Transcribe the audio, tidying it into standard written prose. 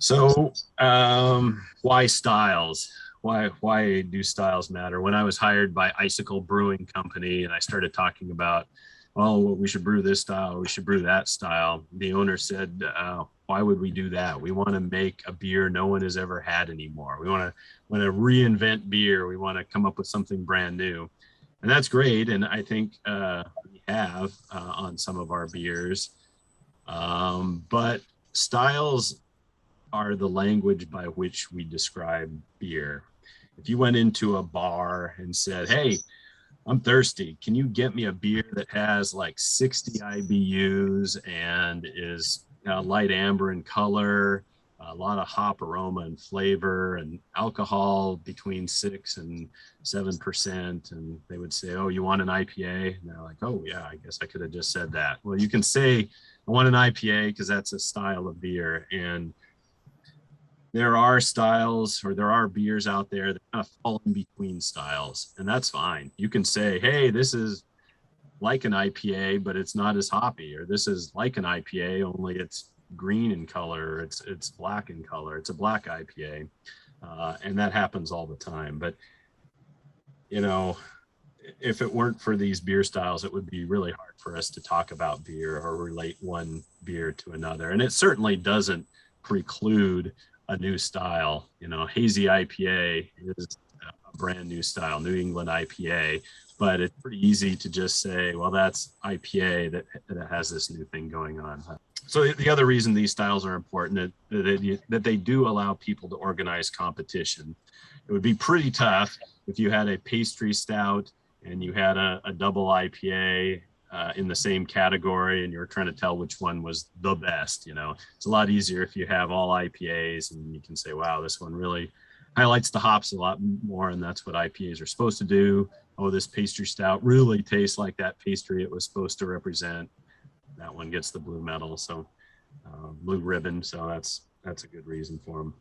So, why styles? Why do styles matter? When I was hired by Icicle Brewing Company and I started talking about, well, we should brew this style, we should brew that style, the owner said, why would we do that? We want to make a beer no one has ever had anymore. We want to reinvent beer. We want to come up with something brand new, and that's great. And I think we have on some of our beers, but styles are the language by which we describe beer. If you went into a bar and said, hey, I'm thirsty, can you get me a beer that has like 60 IBUs and is light amber in color, a lot of hop aroma and flavor, and alcohol between 6 and 7%? And they would say, oh, you want an IPA? And they're like, oh yeah, I guess I could have just said that. Well, you can say I want an IPA because that's a style of beer. And there are styles, or there are beers out there that kind of fall in between styles, and that's fine. You can say, hey, this is like an IPA, but it's not as hoppy, or this is like an IPA, only it's green in color, it's black in color, it's a black IPA. And that happens all the time. But you know, if it weren't for these beer styles, it would be really hard for us to talk about beer or relate one beer to another. And it certainly doesn't preclude a new style. Hazy IPA is a brand new style, New England IPA, but it's pretty easy to just say, well, that's IPA that has this new thing going on. So the other reason these styles are important is that they do allow people to organize competition. It would be pretty tough if you had a pastry stout and you had a double IPA in the same category and you're trying to tell which one was the best. It's a lot easier if you have all IPAs and you can say, wow, this one really highlights the hops a lot more, and that's what IPAs are supposed to do. Oh, this pastry stout really tastes like that pastry it was supposed to represent. That one gets the blue medal, so blue ribbon. So that's a good reason for them.